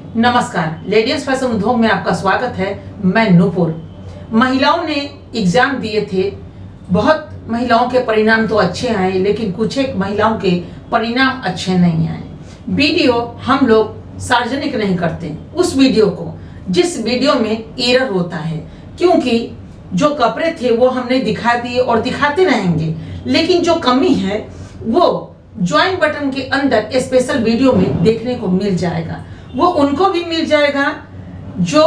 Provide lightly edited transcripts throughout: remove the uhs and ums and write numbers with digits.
नमस्कार, ladies fashion उद्योग में आपका स्वागत है। मैं नूपुर। महिलाओं ने एग्जाम दिए थे। बहुत महिलाओं के परिणाम तो अच्छे आए, लेकिन कुछ एक महिलाओं के परिणाम अच्छे नहीं आए। वीडियो हम लोग सार्वजनिक नहीं करते उस वीडियो को, जिस वीडियो में एरर होता है, क्योंकि जो कपड़े थे वो हमने दिखा दिए और दिखाते रहेंगे, लेकिन जो कमी है वो ज्वाइन बटन के अंदर स्पेशल वीडियो में देखने को मिल जाएगा। वो उनको भी मिल जाएगा जो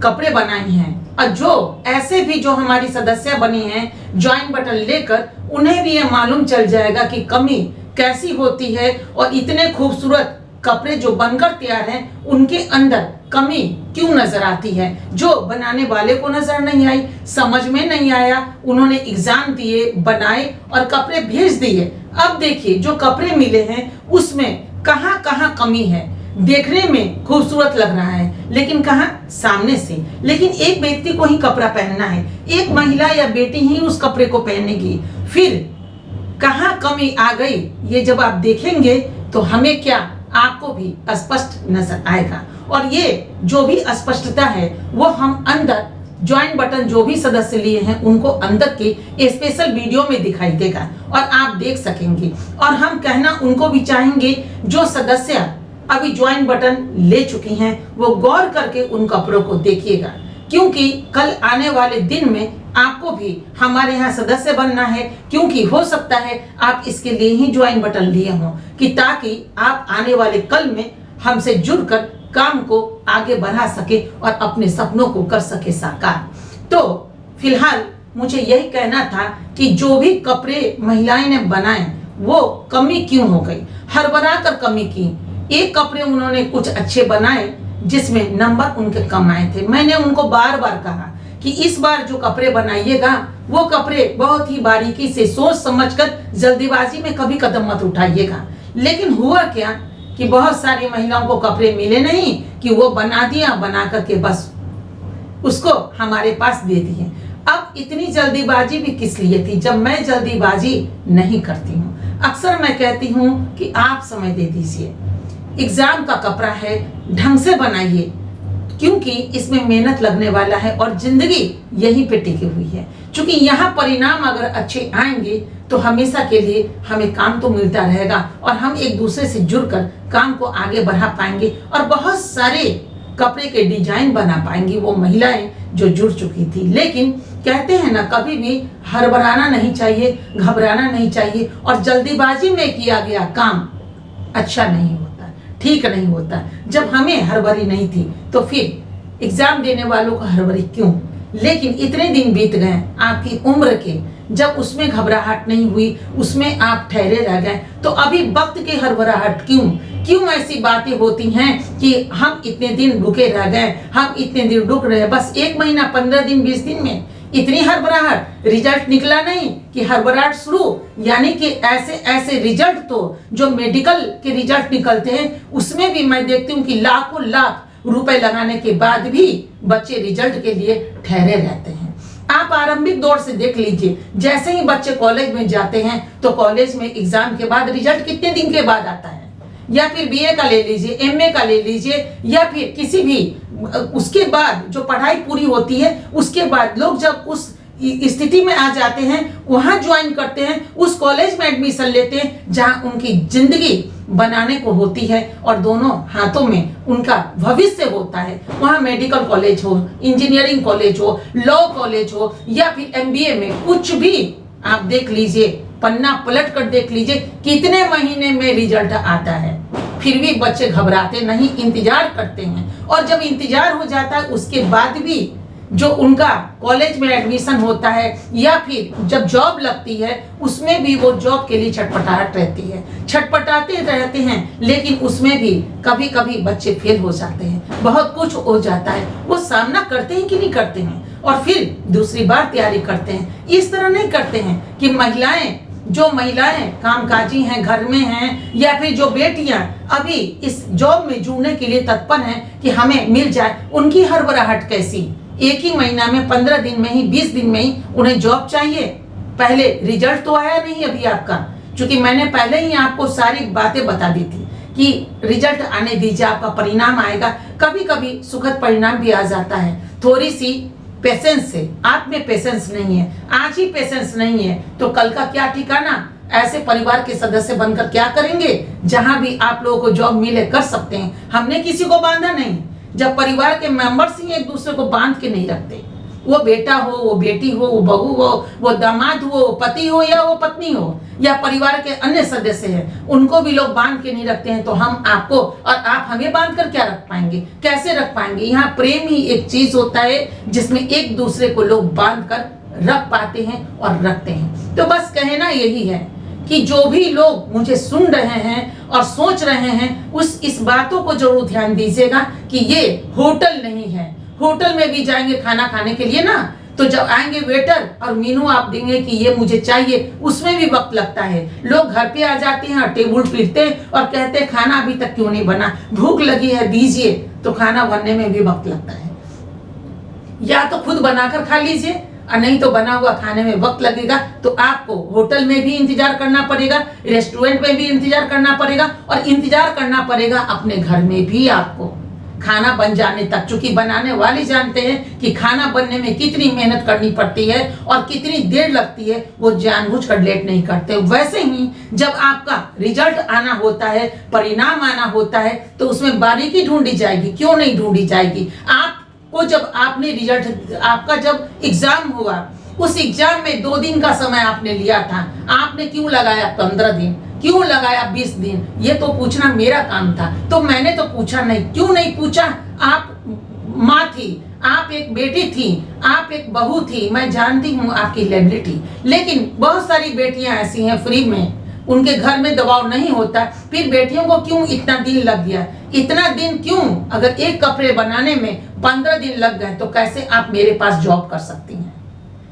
कपड़े बनाए हैं, और जो ऐसे भी जो हमारी सदस्य बनी हैं ज्वाइन बटन लेकर, उन्हें भी ये मालूम चल जाएगा कि कमी कैसी होती है और इतने खूबसूरत कपड़े जो बनकर तैयार हैं उनके अंदर कमी क्यों नजर आती है, जो बनाने वाले को नजर नहीं आई, समझ में नहीं आया। उन्होंने एग्जाम दिए, बनाए और कपड़े भेज दिए। अब देखिए जो कपड़े मिले हैं उसमें कहां कहां कमी है। देखने में खूबसूरत लग रहा है, लेकिन कहां? सामने से। लेकिन एक व्यक्ति को ही कपड़ा पहनना है, एक महिला या बेटी ही उस कपड़े को पहनेगी। फिर कहां कमी आ गई, ये जब आप देखेंगे तो हमें क्या, आपको भी स्पष्ट नजर आएगा। और ये जो भी अस्पष्टता है वो हम अंदर ज्वाइन बटन जो भी सदस्य लिए हैं उनको अंदर के स्पेशल वीडियो में दिखाई देगा और आप देख सकेंगे। और हम कहना उनको भी चाहेंगे जो सदस्य अभी ज्वाइन बटन ले चुकी हैं, वो गौर करके उन कपड़ों को देखिएगा, क्योंकि कल आने वाले दिन में आपको भी हमारे यहाँ सदस्य बनना है। क्योंकि हो सकता है आप इसके लिए ही ज्वाइन बटन लिए हों, कि ताकि आप आने वाले कल में हमसे जुड़कर काम को आगे बढ़ा सके और अपने सपनों को कर सके साकार। तो फिलहाल मुझे यही कहना था कि जो भी कपड़े महिलाएं ने बनाए वो कमी क्यों हो गई, हड़बड़ा कर कमी की। एक कपड़े उन्होंने कुछ अच्छे बनाए जिसमें नंबर उनके कम आए थे। मैंने उनको बार बार कहा कि इस बार जो कपड़े बनाइएगा वो कपड़े बहुत ही बारीकी से सोच समझकर, जल्दीबाजी में कभी कदम मत उठाइएगा। लेकिन हुआ क्या कि बहुत सारी महिलाओं को कपड़े मिले नहीं कि वो बना दिया, बना करके बस उसको हमारे पास दे दिए। अब इतनी जल्दीबाजी भी किस लिए थी, जब मैं जल्दीबाजी नहीं करती हूँ। अक्सर मैं कहती हूँ कि आप समय दे दीजिए, एग्जाम का कपड़ा है, ढंग से बनाइए, क्योंकि इसमें मेहनत लगने वाला है और जिंदगी यहीं पे टिकी हुई है। क्योंकि यहाँ परिणाम अगर अच्छे आएंगे तो हमेशा के लिए हमें काम तो मिलता रहेगा और हम एक दूसरे से जुड़कर काम को आगे बढ़ा पाएंगे और बहुत सारे कपड़े के डिजाइन बना पाएंगी वो महिलाएं जो जुड़ चुकी थी। लेकिन कहते हैं ना, कभी भी हड़बड़ाना नहीं चाहिए, घबराना नहीं चाहिए, और जल्दीबाजी में किया गया काम अच्छा नहीं होता, ठीक नहीं होता। जब हमें हड़बड़ी नहीं थी तो फिर एग्जाम देने वालों को हड़बड़ी क्यों। लेकिन इतने दिन बीत गए आपकी उम्र के, जब उसमें घबराहट नहीं हुई, उसमें आप ठहरे रह गए, तो अभी वक्त की हड़बड़ाहट क्यों? क्यों ऐसी बातें होती हैं कि हम इतने दिन रुके रह गए, हम इतने दिन रुक रहे, बस 1 महीना 15 दिन 20 दिन में इतनी हड़बड़ाहट, रिजल्ट निकला नहीं कि हड़बड़ाहट शुरू। यानी कि ऐसे ऐसे रिजल्ट तो जो मेडिकल के रिजल्ट निकलते हैं उसमें भी मैं देखती हूँ कि लाखों लाख रुपए लगाने के बाद भी बच्चे रिजल्ट के लिए ठहरे रहते हैं। आप आरंभिक दौर से देख लीजिए, जैसे ही बच्चे कॉलेज में जाते हैं तो कॉलेज में एग्जाम के बाद रिजल्ट कितने दिन के बाद आता है, या फिर बीए का ले लीजिए, एमए का ले लीजिए, या फिर किसी भी उसके बाद जो पढ़ाई पूरी होती है उसके बाद लोग जब उस स्थिति में आ जाते हैं, वहां ज्वाइन करते हैं, उस कॉलेज में एडमिशन लेते हैं जहां उनकी जिंदगी बनाने को होती है और दोनों हाथों में उनका भविष्य होता है। वहां मेडिकल कॉलेज हो, इंजीनियरिंग कॉलेज हो, लॉ कॉलेज हो, या फिर एमबीए में कुछ भी आप देख लीजिए, पन्ना पलट कर देख लीजिए कितने महीने में रिजल्ट आता है। फिर भी बच्चे घबराते नहीं, इंतजार करते हैं, और जब इंतजार हो जाता है उसके बाद भी जो उनका कॉलेज में एडमिशन होता है या फिर जब जॉब लगती है उसमें भी वो जॉब के लिए छटपटाहट रहती है, छटपटाते रहते हैं। लेकिन उसमें भी कभी कभी बच्चे फेल हो जाते हैं, बहुत कुछ हो जाता है, वो सामना करते हैं कि नहीं करते हैं, और फिर दूसरी बार तैयारी करते हैं। इस तरह नहीं करते हैं कि जो महिलाएं कामकाजी हैं, घर में हैं, या फिर जो बेटियां अभी इस जॉब में जुड़ने के लिए तत्पर हैं कि हमें मिल जाए, उनकी हड़बड़ाहट कैसी। एक ही महीना में, 15 दिन में ही, 20 दिन में ही उन्हें जॉब चाहिए। पहले रिजल्ट तो आया नहीं अभी आपका, क्योंकि मैंने पहले ही आपको सारी बातें बता दी थी कि रिजल्ट आने दीजिए, आपका परिणाम आएगा। कभी कभी सुखद परिणाम भी आ जाता है, थोड़ी सी पेशेंस से। आप में पेशेंस नहीं है, आज ही पेशेंस नहीं है तो कल का क्या ठिकाना। ऐसे परिवार के सदस्य बनकर क्या करेंगे, जहां भी आप लोगों को जॉब मिले कर सकते हैं। हमने किसी को बांधा नहीं, जब परिवार के मेंबर्स ही एक दूसरे को बांध के नहीं रखते, वो बेटा हो, वो बेटी हो, वो बहू हो, वो दामाद हो, वो पति हो या वो पत्नी हो, या परिवार के अन्य सदस्य हैं, उनको भी लोग बांध के नहीं रखते हैं, तो हम आपको और आप हमें बांध कर क्या रख पाएंगे, कैसे रख पाएंगे। यहाँ प्रेम ही एक चीज होता है जिसमें एक दूसरे को लोग बांध कर रख पाते हैं और रखते हैं। तो बस कहना यही है कि जो भी लोग मुझे सुन रहे हैं और सोच रहे हैं, इस बातों को जरूर ध्यान दीजिएगा कि ये होटल नहीं है। होटल में भी जाएंगे खाना खाने के लिए ना, तो जब आएंगे वेटर और मेनू आप देंगे कि ये मुझे चाहिए, उसमें भी वक्त लगता है। लोग घर पे आ जाते हैं और टेबल फिरते हैं और कहते हैं खाना अभी तक क्यों नहीं बना, भूख लगी है दीजिए, तो खाना बनने में भी वक्त लगता है। या तो खुद बनाकर खा लीजिए और नहीं तो बना हुआ खाने में वक्त लगेगा। तो आपको होटल में भी इंतजार करना पड़ेगा, रेस्टोरेंट में भी इंतजार करना पड़ेगा और इंतजार करना पड़ेगा अपने घर में भी आपको खाना बन जाने तक। चूंकि बनाने वाले जानते हैं कि खाना बनने में कितनी मेहनत करनी पड़ती है और कितनी देर लगती है, वो जानबूझकर लेट नहीं करते। वैसे ही जब आपका रिजल्ट आना होता है, परिणाम आना होता है, तो उसमें बारीकी ढूंढी जाएगी। क्यों नहीं ढूंढी जाएगी? आपको जब आपने रिजल्ट, आपका जब एग्जाम हुआ, उस एग्जाम में 2 दिन का समय आपने लिया था, आपने क्यों लगाया 15 दिन, क्यों लगाया 20 दिन? ये तो पूछना मेरा काम था, तो मैंने तो पूछा नहीं। क्यों नहीं पूछा? आप माँ थी, आप एक बेटी थी, आप एक बहू थी, मैं जानती हूँ आपकी लेबिलिटी। लेकिन बहुत सारी बेटियां ऐसी हैं फ्री में, उनके घर में दबाव नहीं होता, फिर बेटियों को क्यों इतना दिन लग गया? इतना दिन क्यों? अगर एक कपड़े बनाने में 15 दिन लग गए तो कैसे आप मेरे पास जॉब कर सकती हैं?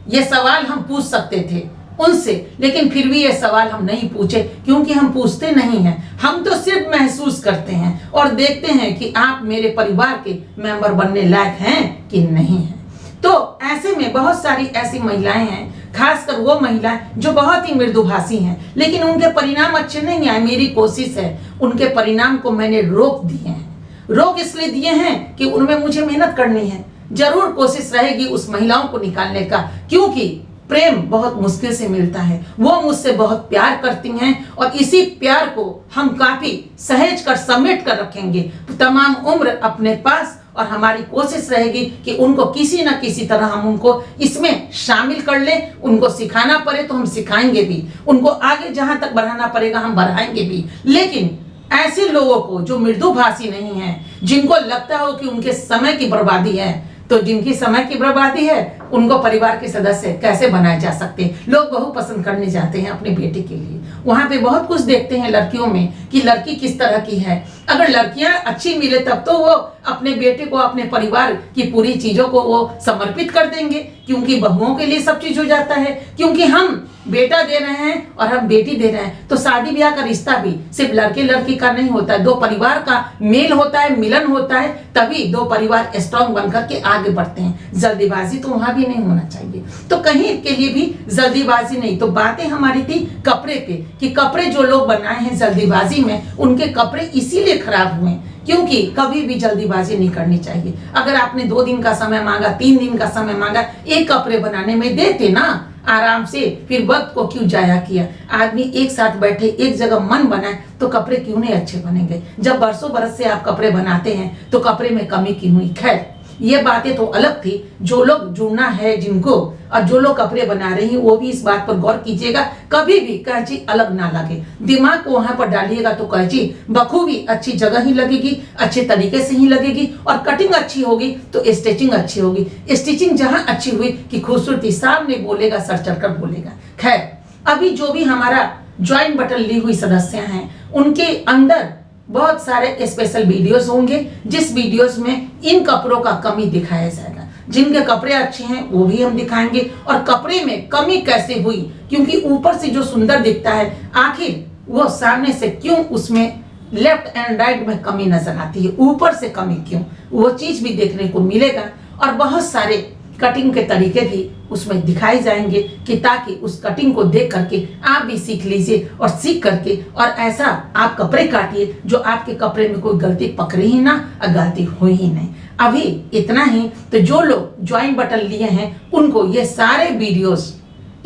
ये सवाल हम पूछ सकते थे उनसे, लेकिन फिर भी ये सवाल हम नहीं पूछे, क्योंकि हम पूछते नहीं हैं। हम तो सिर्फ महसूस करते हैं और देखते हैं कि आप मेरे परिवार के मेंबर बनने लायक हैं कि नहीं हैं। तो ऐसे में बहुत सारी ऐसी महिलाएं हैं, खासकर वो महिलाएं जो बहुत ही मृदुभाषी हैं, लेकिन उनके परिणाम अच्छे नहीं आए। मेरी कोशिश है उनके परिणाम को मैंने रोक दिए हैं। रोक इसलिए दिए हैं कि उनमें मुझे मेहनत करनी है। जरूर कोशिश रहेगी उस महिलाओं को निकालने का, क्योंकि प्रेम बहुत मुश्किल से मिलता है। वो मुझसे बहुत प्यार करती हैं और इसी प्यार को हम काफी सहेज कर समेट कर रखेंगे तमाम उम्र अपने पास, और हमारी कोशिश रहेगी कि उनको किसी न किसी तरह हम उनको इसमें शामिल कर लें। उनको सिखाना पड़े तो हम सिखाएंगे भी, उनको आगे जहां तक बढ़ाना पड़ेगा हम बढ़ाएंगे भी। लेकिन ऐसे लोगों को जो मृदुभाषी नहीं है, जिनको लगता हो कि उनके समय की बर्बादी है, तो जिनकी समय की बर्बादी है उनको परिवार के सदस्य कैसे बनाए जा सकते हैं? लोग बहू पसंद करने जाते हैं अपनी बेटी के लिए, वहां पे बहुत कुछ देखते हैं लड़कियों में कि लड़की किस तरह की है। अगर लड़कियां अच्छी मिले तब तो वो अपने बेटे को, अपने परिवार की पूरी चीजों को वो समर्पित कर देंगे, क्योंकि बहुओं के लिए सब चीज हो जाता है। क्योंकि हम बेटा दे रहे हैं और हम बेटी दे रहे हैं, तो शादी ब्याह का रिश्ता भी सिर्फ लड़के लड़की का नहीं होता है, 2 परिवार का मेल होता है, मिलन होता है, तभी 2 परिवार स्ट्रॉन्ग बनकर के आगे बढ़ते हैं। जल्दीबाजी तो वहां भी नहीं होना चाहिए। तो कहीं के लिए भी जल्दीबाजी नहीं। तो बातें हमारी थी कपड़े पे, कि कपड़े जो लोग बनाए हैं जल्दीबाजी में, उनके कपड़े इसीलिए खराब हुए, क्योंकि कभी भी जल्दीबाजी नहीं करनी चाहिए। अगर आपने 2 दिन का समय मांगा, 3 दिन का समय मांगा, एक कपड़े बनाने में देते ना आराम से, फिर वक्त को क्यों जाया किया? आदमी एक साथ बैठे एक जगह मन बनाए तो कपड़े क्यों नहीं अच्छे बनेंगे? जब बरसों बरस से आप कपड़े बनाते हैं तो कपड़े में कमी क्यों हुई? खैर, ये बातें तो अलग थी। जो लोग जुड़ना है जिनको, और जो लोग कपड़े बना रहे हैं, वो भी इस बात पर गौर कीजिएगा, कभी भी कैंची अलग ना लगे। दिमाग को वहां पर डालिएगा तो कैंची बखूबी अच्छी जगह ही लगेगी, अच्छे तरीके से ही लगेगी, और कटिंग अच्छी होगी तो स्टिचिंग अच्छी होगी। स्टिचिंग जहां अच्छी हुई कि खूबसूरती सामने बोलेगा, सर चढ़कर बोलेगा। खैर, अभी जो भी हमारा ज्वाइन बटन ली हुई सदस्य हैं, उनके अंदर बहुत सारे स्पेशल वीडियोस होंगे, जिस वीडियोस में इन कपड़ों का कमी दिखाया जाएगा। जिनके कपड़े अच्छे हैं वो भी हम दिखाएंगे, और कपड़े में कमी कैसे हुई, क्योंकि ऊपर से जो सुंदर दिखता है, आखिर वो सामने से क्यों उसमें लेफ्ट एंड राइट में कमी नजर आती है, ऊपर से कमी क्यों, वो चीज भी देखने को मिलेगा। और बहुत सारे कटिंग के तरीके भी उसमें दिखाए जाएंगे कि ताकि उस कटिंग को देख करके आप भी सीख लीजिए और सीख करके और ऐसा आप कपड़े काटिए जो आपके कपड़े में कोई गलती पकड़े ही ना और गलती हुई ही नहीं। अभी इतना ही। तो जो लोग ज्वाइन बटन लिए हैं उनको ये सारे वीडियोस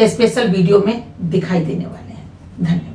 स्पेशल वीडियो में दिखाई देने वाले हैं। धन्यवाद।